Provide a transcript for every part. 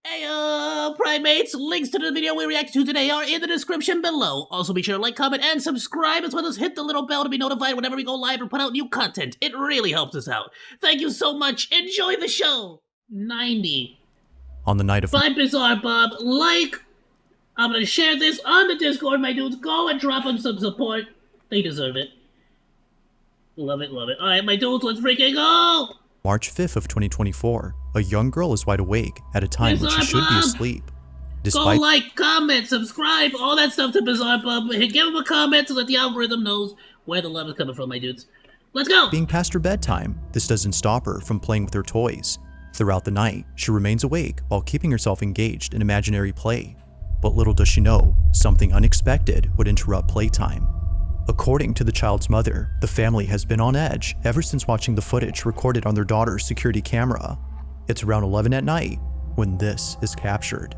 Hey, primates! Links to the video we reacted to today are in the description below. Also be sure to like, comment, and subscribe, as well as hit the little bell to be notified whenever we go live or put out new content. It really helps us out. Thank you so much. Enjoy the show! 90. On the night of Bye, Bizarre Bob. I'm gonna share this on the Discord, my dudes. Go and drop them some support. They deserve it. Love it, love it. Alright, my dudes, let's freaking go! March 5th of 2024, a young girl is wide awake at a time when she should be asleep. Go like, comment, subscribe, all that stuff to Bizarre Bob. Give him a comment so that the algorithm knows where the love is coming from, my dudes. Let's go! Being past her bedtime, this doesn't stop her from playing with her toys. Throughout the night, she remains awake while keeping herself engaged in imaginary play. But little does she know, something unexpected would interrupt playtime. According to the child's mother, the family has been on edge ever since watching the footage recorded on their daughter's security camera. It's around 11 at night when this is captured.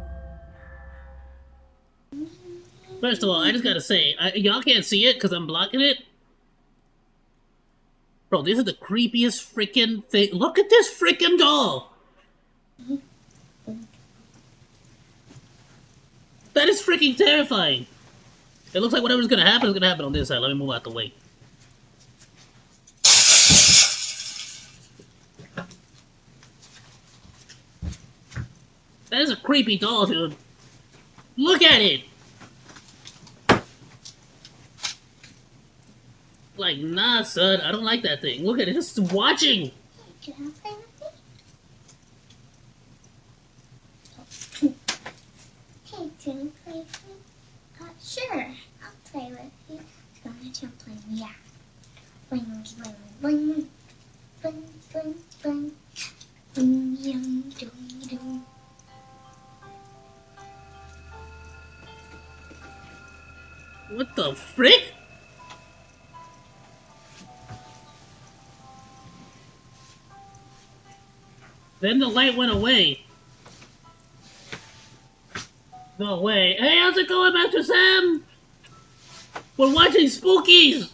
First of all, I just gotta say, y'all can't see it because I'm blocking it. Bro, this is the creepiest freaking thing. Look at this freaking doll! That is freaking terrifying. It looks like whatever's gonna happen is gonna happen on this side. Let me move out the way. That is a creepy doll, dude. Look at it! Like, nah, son. I don't like that thing. Look at it. Just watching! Can I play with you? Hey, can you play with me? Sure. I'll play with you. Come on, let's play. Yeah. Bling, bling, bling. Bling, bling, bling. Bling, yum, doo, doo. What the frick? Then the light went away. No way. Hey, how's it going, Master Sam? We're watching Spookies!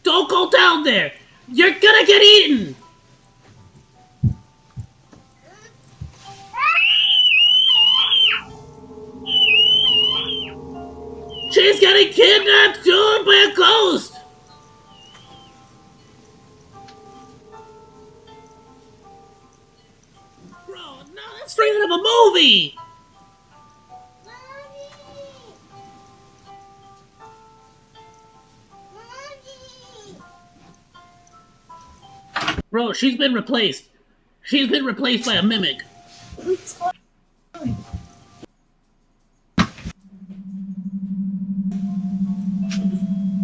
Don't go down there! You're gonna get eaten! She's getting kidnapped, dude, by a ghost! Straight out of a movie! Bro, she's been replaced. She's been replaced by a mimic.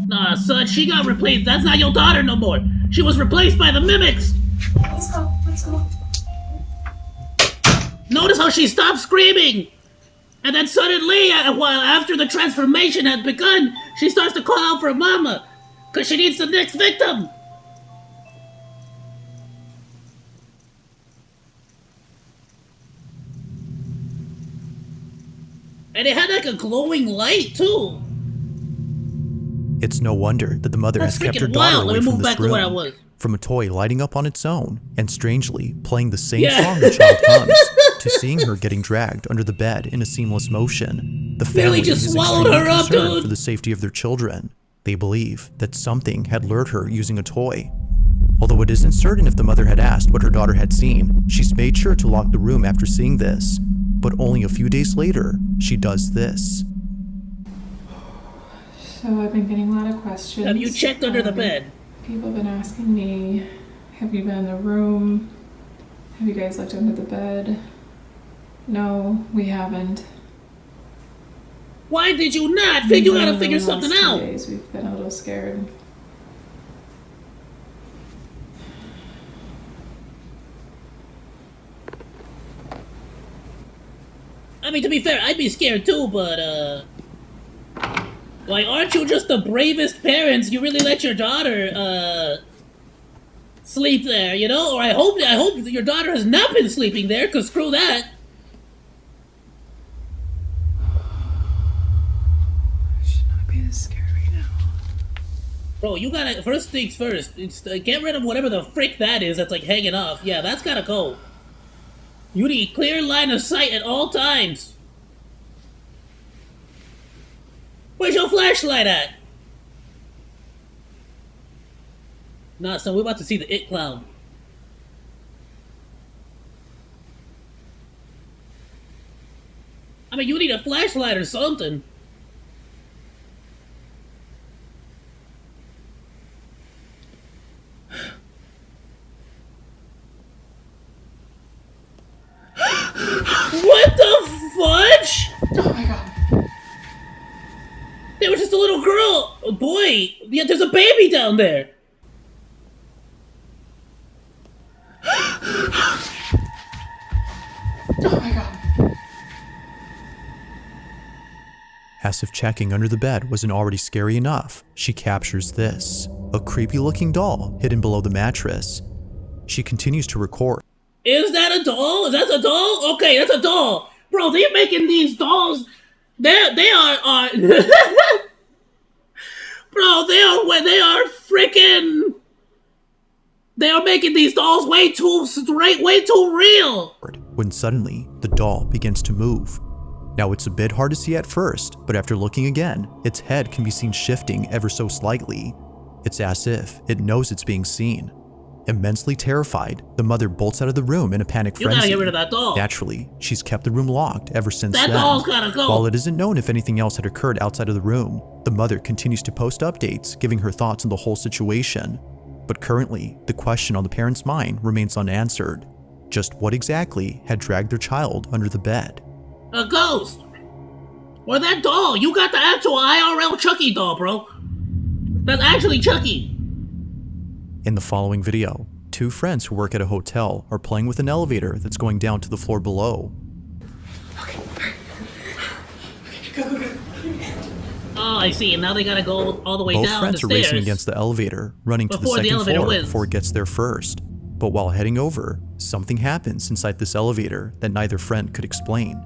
Nah, son, she got replaced. That's not your daughter no more. She was replaced by the mimics. Let's go, let's go. Notice how she stopped screaming! And then suddenly, while after the transformation had begun, she starts to call out for mama! Cause she needs the next victim! And it had like a glowing light, too! It's no wonder that the mother has kept her daughter away from this room, from a toy lighting up on its own, and strangely playing the same song the child hums, to seeing her getting dragged under the bed in a seamless motion. The family is extremely concerned for the safety of their children. They believe that something had lured her using a toy. Although it isn't certain if the mother had asked what her daughter had seen, she's made sure to lock the room after seeing this. But only a few days later, she does this. So I've been getting a lot of questions. Have you checked under the bed? People have been asking me, have you been in the room? Have you guys looked under the bed? No, we haven't. Why did you not? You gotta figure something out. Days we've been a little scared. I mean, to be fair, I'd be scared too, but, like, aren't you just the bravest parents? You really let your daughter, sleep there, you know? Or I hope your daughter has not been sleeping there, cause screw that. I should not be this scared right now. Bro, you gotta, first things first, get rid of whatever the frick that is that's like hanging off. Yeah, that's gotta go. You need clear line of sight at all times. Where's your flashlight at? Nah, son, we're about to see the It Clown. I mean, you need a flashlight or something. What the fudge? Oh my god. They were just a little girl. Oh boy, yeah, there's a baby down there. Oh my god. As if checking under the bed wasn't already scary enough, she captures this, a creepy looking doll hidden below the mattress. She continues to record. Is that a doll? Is that a doll? Okay, that's a doll. Bro, they're making these dolls. They are Bro, they are freaking. They are making these dolls way too straight, way too real. When suddenly, the doll begins to move. Now it's a bit hard to see at first, but after looking again, its head can be seen shifting ever so slightly. It's as if it knows it's being seen. Immensely terrified, the mother bolts out of the room in a panic frenzy. You gotta get rid of that doll. Naturally, she's kept the room locked ever since that then. That doll's gotta go. While it isn't known if anything else had occurred outside of the room, the mother continues to post updates, giving her thoughts on the whole situation. But currently, the question on the parents' mind remains unanswered. Just what exactly had dragged their child under the bed? A ghost! Or that doll! You got the actual IRL Chucky doll, bro! That's actually Chucky! In the following video, two friends who work at a hotel are playing with an elevator that's going down to the floor below. Oh, I see. And now they gotta go all the way down the stairs. Both friends are racing against the elevator, running to the second floor before it gets there first. But while heading over, something happens inside this elevator that neither friend could explain.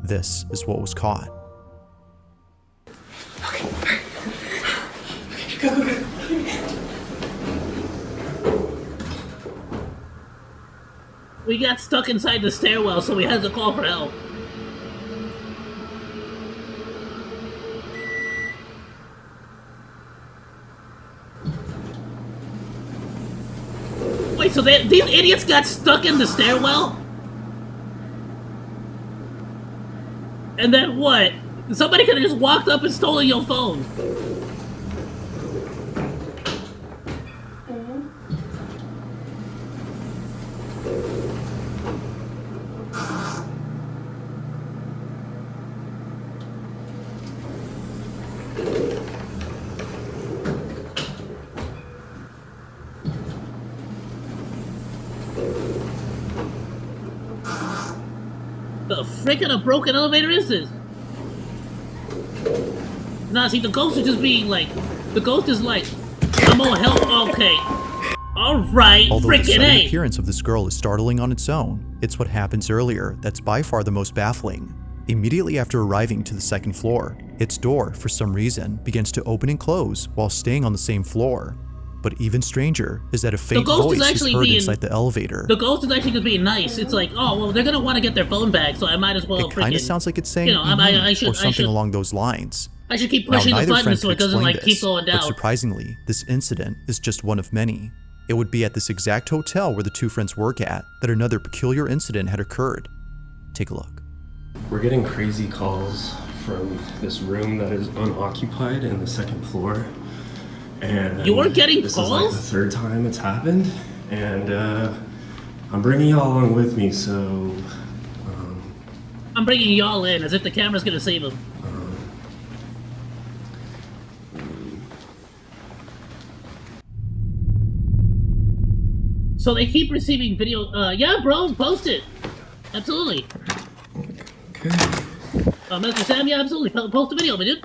This is what was caught. Go. We got stuck inside the stairwell, so we had to call for help. Wait, so these idiots got stuck in the stairwell? And then what? Somebody could have just walked up and stolen your phone. The frickin' a broken elevator is this? Nah, see, the ghost is just being like... The ghost is like... I'm gonna help... Okay. Alright, Although the frickin' sudden A! appearance of this girl is startling on its own, it's what happens earlier that's by far the most baffling. Immediately after arriving to the second floor, its door, for some reason, begins to open and close while staying on the same floor. But even stranger is that a faint voice is heard inside the elevator. The ghost is actually just being nice. It's like, oh, well, they're gonna want to get their phone back, so I might as well It kind of sounds like it's saying, you know, I should, or something along those lines. I should keep pushing the button so it doesn't, like, keep going down. But surprisingly, this incident is just one of many. It would be at this exact hotel where the two friends work at that another peculiar incident had occurred. Take a look. We're getting crazy calls from this room that is unoccupied in the second floor. And you were getting this calls? This is like the third time it's happened, and I'm bringing y'all along with me, so... I'm bringing y'all in, as if the camera's gonna save him. So they keep receiving video, yeah bro, post it! Absolutely. Okay. Mr. Sam, yeah, absolutely, post the video, man, dude.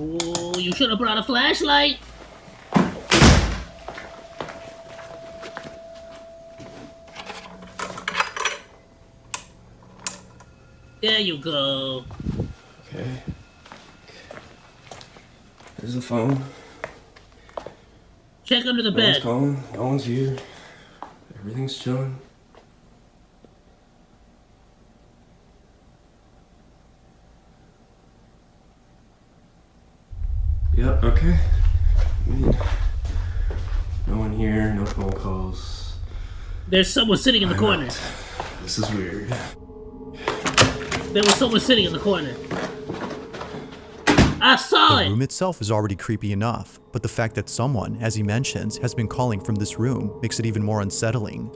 Oh, you should have brought a flashlight. There you go. Okay. There's the phone. Check under the No bed. one's calling. No one's here. Everything's chilling. Yep, okay. No one here, no phone calls. There's someone sitting in the corner. This is weird. There was someone sitting in the corner. I saw The it! room itself is already creepy enough, but the fact that someone, as he mentions, has been calling from this room makes it even more unsettling.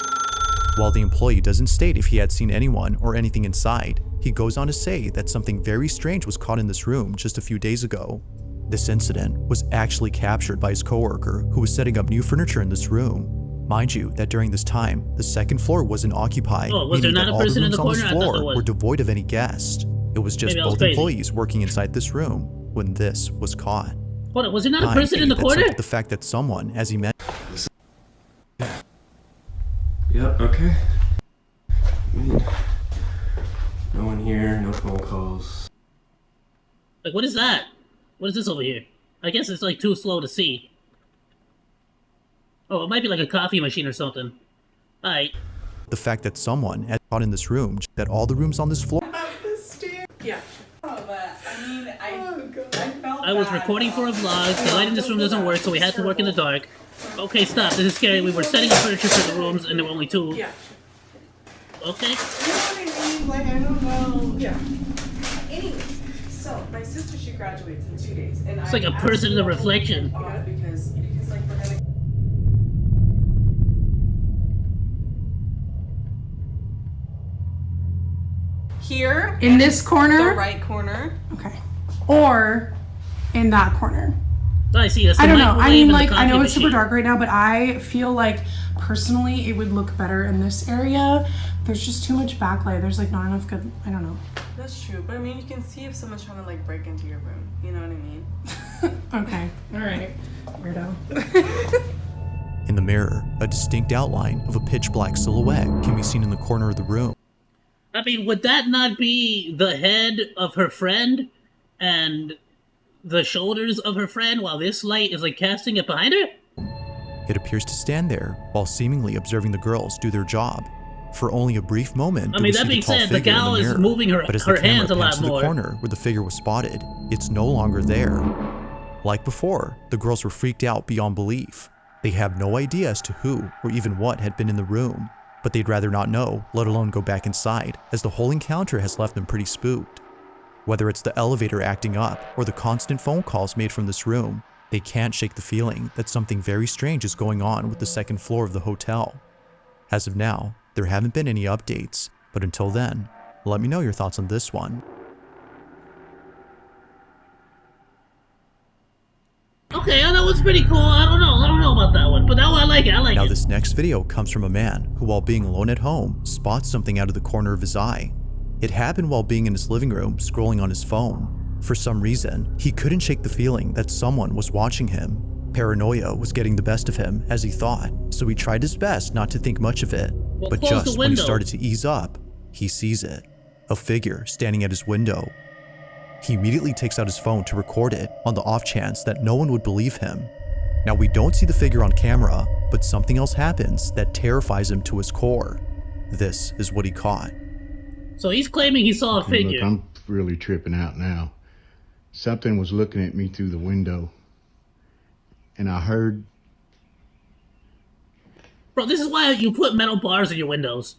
While the employee doesn't state if he had seen anyone or anything inside, he goes on to say that something very strange was caught in this room just a few days ago. This incident was actually captured by his coworker who was setting up new furniture in this room. Mind you, that during this time, the second floor wasn't occupied, Oh, was there meaning not that a all the person in rooms the on this corner? I thought floor there was. were devoid of any guests. It was just Maybe I was both crazy. employees working inside this room when this was caught. Hold on, was there not a I'm person in the thinking that's corner? up to the fact that someone, as he mentioned, Yep, okay. No one here, no phone calls. Like, what is that? What is this over here? I guess it's like too slow to see. Oh, it might be like a coffee machine or something. Alright. the fact that someone had caught in this room, that all the rooms on this floor Yeah. Oh, but I mean, I felt I was bad. recording for a vlog. The light in this room doesn't work, so we had to work in the dark. Okay, stop. This is scary. We were setting up furniture for the rooms, and there were only two. Yeah. Okay. You know what I mean? Like, I don't know. Yeah. Anyways, so my sister, she graduates in 2 days, and It's like a person in a reflection. Because like we're gonna. Here In this corner? the right corner. Okay. Or in that corner. I see. That's the I don't know. microwave I mean, and the like, I know coffee it's super machine. dark right now, but I feel like personally it would look better in this area. There's just too much backlight. There's like not enough good. I don't know. That's true, but I mean, you can see if someone's trying to like break into your room. You know what I mean? Okay. All right. Weirdo. in the mirror, a distinct outline of a pitch black silhouette can be seen in the corner of the room. I mean, would that not be the head of her friend and the shoulders of her friend while this light is like casting it behind her? It appears to stand there while seemingly observing the girls do their job. For only a brief moment, I do mean, we that see being the tall said, the figure in gal the is mirror. moving her- But as her the camera hands a lot pans to the more. corner where the figure was spotted, it's no longer there. Like before, the girls were freaked out beyond belief. They have no idea as to who or even what had been in the room, but they'd rather not know, let alone go back inside, as the whole encounter has left them pretty spooked. Whether it's the elevator acting up or the constant phone calls made from this room, they can't shake the feeling that something very strange is going on with the second floor of the hotel. As of now, there haven't been any updates, but until then, let me know your thoughts on this one. Okay, that was pretty cool. I don't know about that one, but that one I like it. I like Now it. this next video comes from a man who, while being alone at home, spots something out of the corner of his eye. It happened while being in his living room scrolling on his phone. For some reason, he couldn't shake the feeling that someone was watching him. Paranoia was getting the best of him, as he thought, so he tried his best not to think much of it. Well, But close the just when he window. started to ease up, he sees it. A figure standing at his window. He immediately takes out his phone to record it on the off chance that no one would believe him. Now we don't see the figure on camera, but something else happens that terrifies him to his core. This is what he caught. So he's claiming he saw a Hey, figure. look, I'm really tripping out now. Something was looking at me through the window, and I heard. Bro, this is why you put metal bars in your windows.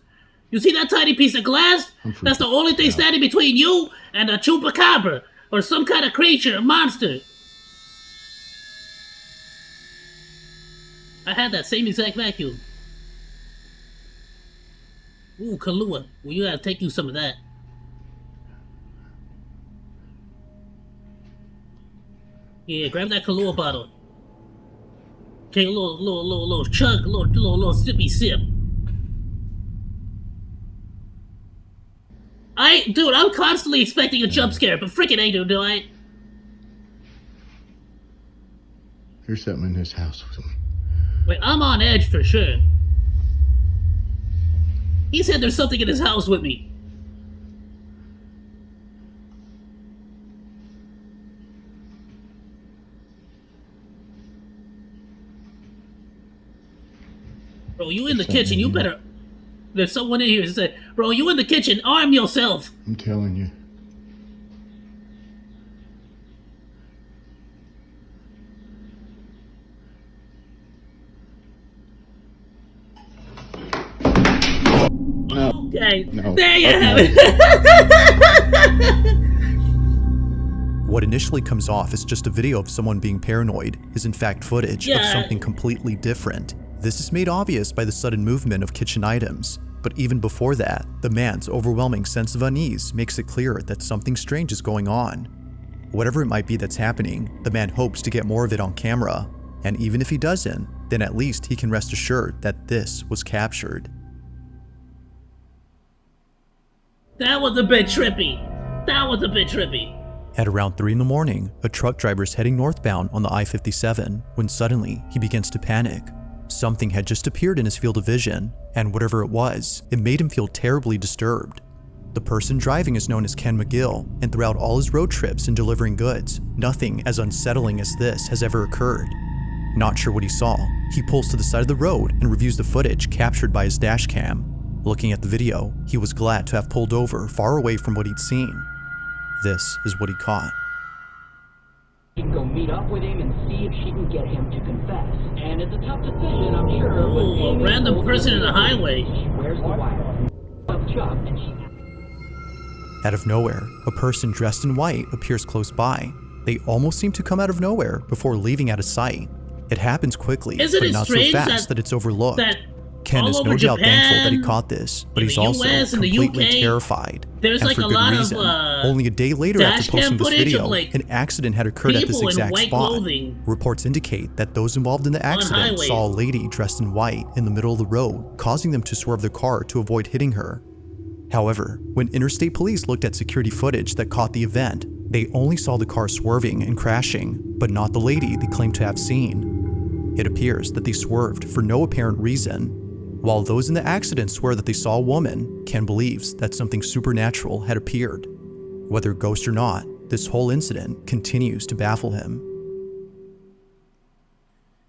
You see that tiny piece of glass? I'm freaking That's the only thing out. standing between you and a chupacabra or some kind of creature, a monster. I had that same exact vacuum. Ooh, Kahlua. Well, you gotta take you some of that. Yeah, grab that Kahlua bottle. Take a little chug, a little sippy sip. Dude, I'm constantly expecting a jump scare, but freaking I do I? There's something in this house with me. Wait, I'm on edge for sure. He said there's something in his house with me. Bro, you in the kitchen, you better... There's someone in here who said, bro, you in the kitchen, arm yourself. I'm telling you. No. Okay, No. there you have it. What initially comes off as just a video of someone being paranoid is in fact footage of something completely different. This is made obvious by the sudden movement of kitchen items. But even before that, the man's overwhelming sense of unease makes it clear that something strange is going on. Whatever it might be that's happening, the man hopes to get more of it on camera. And even if he doesn't, then at least he can rest assured that this was captured. That was a bit trippy. That was a bit trippy. At around 3 in the morning, a truck driver is heading northbound on the I-57 when suddenly he begins to panic. Something had just appeared in his field of vision, and whatever it was, it made him feel terribly disturbed. The person driving is known as Ken McGill, and throughout all his road trips and delivering goods, nothing as unsettling as this has ever occurred. Not sure what he saw, he pulls to the side of the road and reviews the footage captured by his dash cam. Looking at the video, he was glad to have pulled over far away from what he'd seen. This is what he caught. She can go meet up with him and see if she can get him to confess. And it's a tough decision, I'm sure. Ooh, a random person in the highway. She wears the wire. And she... Out of nowhere, a person dressed in white appears close by. They almost seem to come out of nowhere before leaving out of sight. It happens quickly, Isn't but it not so strange fast that it's overlooked. Ken all is over no doubt Japan, thankful that he caught this, but in he's the also US and the completely UK, terrified. there's and like for a good lot reason. of Only a day later after dash cam posting this footage video, of, like, an accident had occurred at this people in exact white spot. clothing Reports indicate that those involved in the accident highways. saw a lady dressed in white in the middle of the road, causing them to swerve their car to avoid hitting her. However, when interstate police looked at security footage that caught the event, they only saw the car swerving and crashing, but not the lady they claimed to have seen. It appears that they swerved for no apparent reason. While those in the accident swear that they saw a woman, Ken believes that something supernatural had appeared. Whether ghost or not, this whole incident continues to baffle him.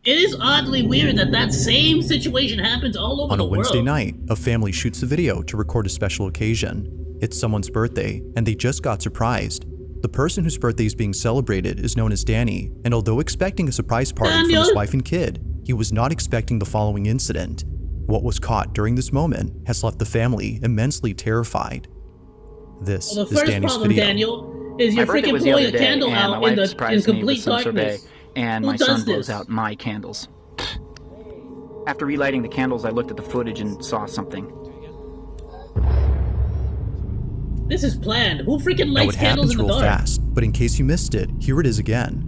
It is oddly weird that that same situation happens all over the world. On a Wednesday night, a family shoots a video to record a special occasion. It's someone's birthday, and they just got surprised. The person whose birthday is being celebrated is known as Danny, and although expecting a surprise party from his wife and kid, he was not expecting the following incident. What was caught during this moment has left the family immensely terrified. This well, the is first Danny's problem, video. Daniel, is you're My birthday freaking was the blowing other a day, candle and out my wife in surprised me complete with some darkness. sorbet, and Who my does son this? blows out my candles. After relighting the candles, I looked at the footage and saw something. This is planned. Who freaking Now lights it candles happens in the real dark? fast, but in case you missed it, here it is again.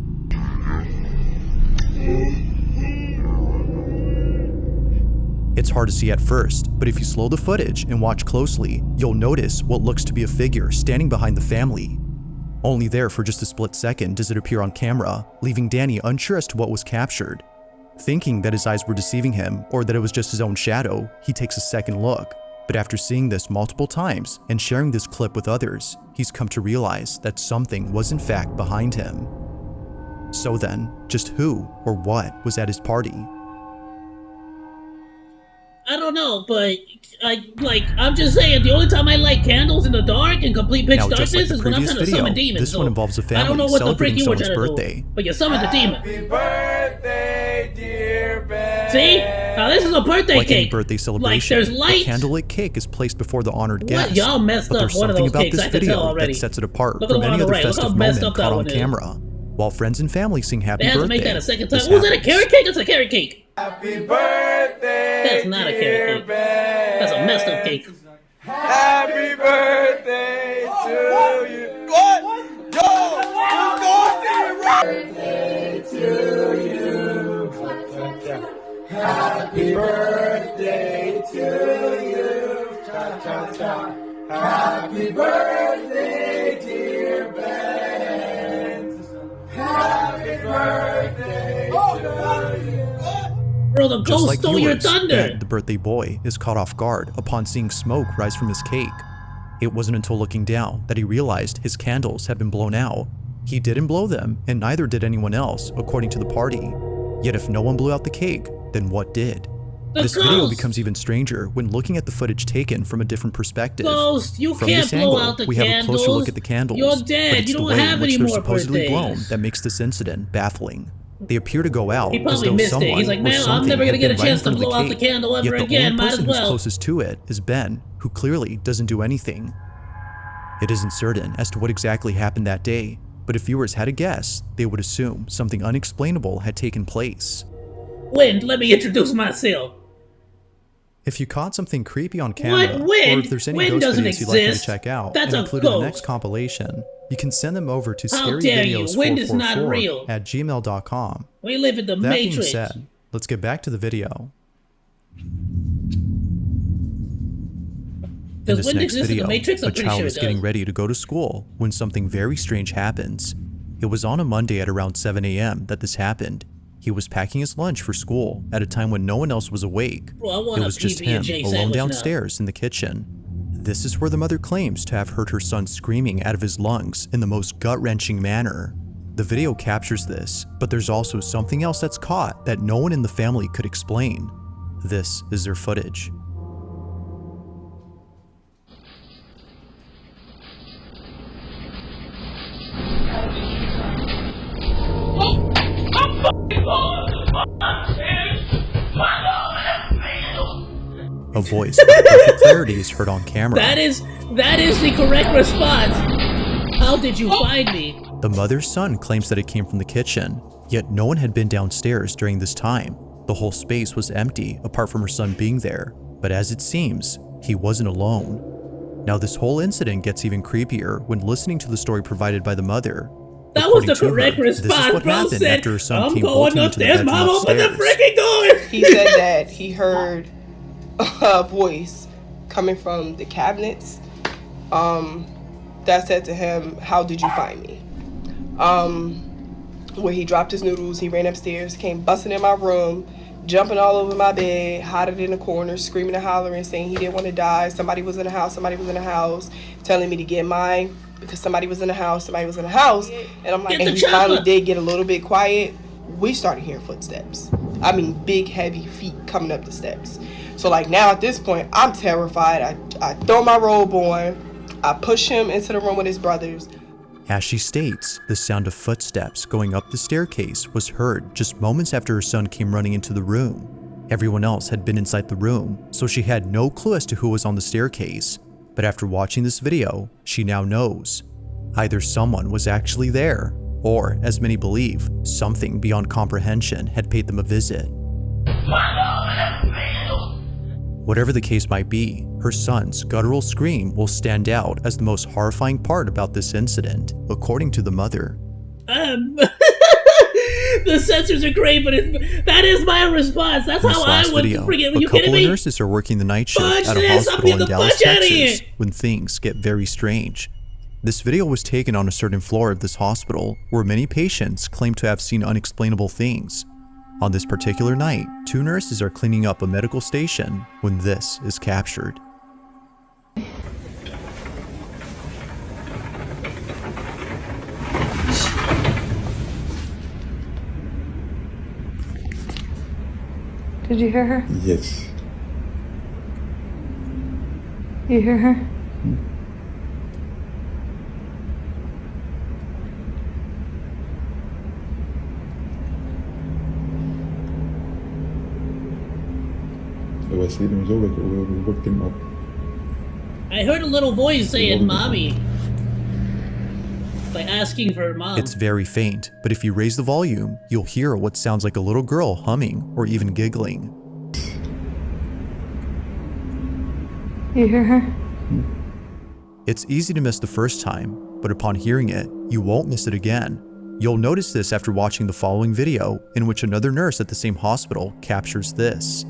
It's hard to see at first, but if you slow the footage and watch closely, you'll notice what looks to be a figure standing behind the family. Only there for just a split second does it appear on camera, leaving Danny unsure as to what was captured. Thinking that his eyes were deceiving him or that it was just his own shadow, he takes a second look. But after seeing this multiple times and sharing this clip with others, he's come to realize that something was in fact behind him. So then, just who or what was at his party? I don't know, but I'm just saying, the only time I light candles in the dark in complete pitch Now, darkness just like the is when I'm previous trying to video, summon demons. this one involves a I don't family know what the celebrating freak you were someone's trying to birthday. do, but you summoned the demon. Happy birthday, dear Ben. See? Now this is a birthday Like any cake. birthday celebration, Like there's a lights. candlelit cake is placed before the honored guest. Y'all messed but up there's one of something those about cakes, this I can tell video already. that sets it apart Look at from the one any on other the right. Look how festive messed moment up that caught on one is. camera. While friends and family sing happy They had to birthday, make that a second time. this Was that a happens. carrot cake? That's a carrot cake. Happy birthday, That's not a carrot cake. That's a messed up cake. Happy birthday to you. What? Yo, you birthday to you. Happy birthday to you. Cha cha cha. Happy birthday, dear Ben. Happy birthday to you. Bro, the Just ghost like stole your viewers, thunder. Ben, the birthday boy, is caught off guard upon seeing smoke rise from his cake. It wasn't until looking down that he realized his candles had been blown out. He didn't blow them, and neither did anyone else, according to the party. Yet if no one blew out the cake, then what did? This video becomes even stranger when looking at the footage taken from a different perspective. Ghost, you From can't this blow angle, out the we have a candles. closer look at the candles. You're but dead. it's You the don't way in have which any they're more supposedly blown birthdays. that makes this incident baffling. They appear to go out He as probably though missed it. someone He's like, or man, I'm something never gonna had get a been right in chance to front of the blow out the cake. candle ever Yet the again. only Might person as well. who's closest to it is Ben, who clearly doesn't do anything. It isn't certain as to what exactly happened that day, but if viewers had a guess, they would assume something unexplainable had taken place. Wind, let me introduce myself. If you caught something creepy on camera, What? Wind? or if there's any Wind ghost doesn't videos you'd like me to exist. check out That's and a include in the ghost. next compilation, you can send them over to How dare you? Wind is not real. scaryvideos444@gmail.com. We live in the That being Matrix. said, let's get back to the video. In Does this wind next exist in the video, Matrix? I'm a pretty child sure is it getting does. ready to go to school when something very strange happens. It was on a Monday at around 7 a.m. that this happened. He was packing his lunch for school at a time when no one else was awake. Bro, I want It a was just him PB&J alone sandwich now. downstairs in the kitchen. This is where the mother claims to have heard her son screaming out of his lungs in the most gut-wrenching manner. The video captures this, but there's also something else that's caught that no one in the family could explain. This is their footage. A voice with perfect clarity is heard on camera. That is the correct response. How did you find me? The mother's son claims that it came from the kitchen, yet no one had been downstairs during this time. The whole space was empty apart from her son being there, but as it seems, he wasn't alone. Now this whole incident gets even creepier when listening to the story provided by the mother. That was the According to correct her, response. This is what Bro happened said, after her son I'm came going bolting into the upstairs, bedroom Mom, open the upstairs. freaking door. He said that he heard a voice coming from the cabinets that said to him, "How did you find me?" Where he dropped his noodles, he ran upstairs, came busting in my room, jumping all over my bed, hiding in the corner, screaming and hollering, saying he didn't want to die. Somebody was in the house, telling me to get mine because somebody was in the house, And I'm like, and he finally did get a little bit quiet. We started hearing footsteps. I mean, big, heavy feet coming up the steps. So like now at this point, I'm terrified. I throw my robe on. I push him into the room with his brothers. As she states, the sound of footsteps going up the staircase was heard just moments after her son came running into the room. Everyone else had been inside the room, so she had no clue as to who was on the staircase. But after watching this video, she now knows. Either someone was actually there, or, as many believe, something beyond comprehension had paid them a visit. Whatever the case might be, her son's guttural scream will stand out as the most horrifying part about this incident, according to the mother. The sensors are great, but that is my response. That's how I would forget. Are you kidding me? A couple of nurses are working the night shift at a hospital in Dallas, Texas, when things get very strange. This video was taken on a certain floor of this hospital, where many patients claim to have seen unexplainable things. On this particular night, 2 nurses are cleaning up a medical station when this is captured. Did you hear her? Yes. You hear her? I was sleeping so we woke him up. I heard a little voice saying, "Mommy." Like asking for mom. It's very faint, but if you raise the volume, you'll hear what sounds like a little girl humming or even giggling. You hear her? It's easy to miss the first time, but upon hearing it, you won't miss it again. You'll notice this after watching the following video, in which another nurse at the same hospital captures this.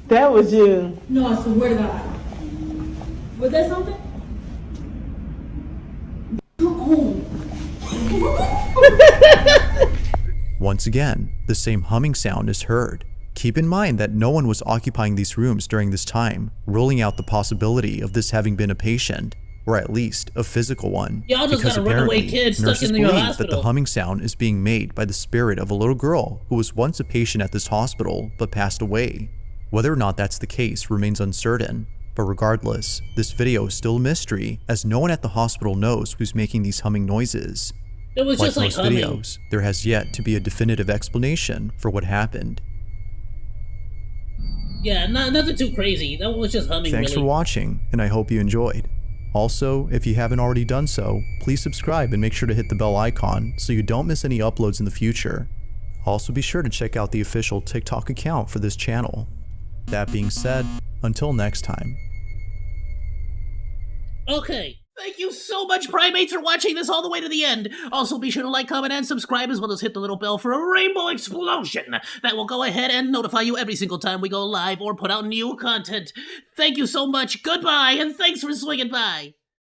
That was you. No, I swear to God. Was that something? Come on. Once again, the same humming sound is heard. Keep in mind that no one was occupying these rooms during this time, ruling out the possibility of this having been a patient, or at least a physical one. Y'all just because got a runaway apparently, kid stuck nurses in your believe hospital. that the humming sound is being made by the spirit of a little girl who was once a patient at this hospital but passed away. Whether or not that's the case remains uncertain, but regardless, this video is still a mystery as no one at the hospital knows who's making these humming noises. It was just like most humming. videos, there has yet to be a definitive explanation for what happened. Yeah, nothing too crazy. That was just humming. Thanks really. for watching, and I hope you enjoyed. Also, if you haven't already done so, please subscribe and make sure to hit the bell icon so you don't miss any uploads in the future. Also be sure to check out the official TikTok account for this channel. That being said, until next time. Okay. Thank you so much, primates, for watching this all the way to the end. Also, be sure to like, comment, and subscribe, as well as hit the little bell for a rainbow explosion that will go ahead and notify you every single time we go live or put out new content. Thank you so much, goodbye, and thanks for swinging by.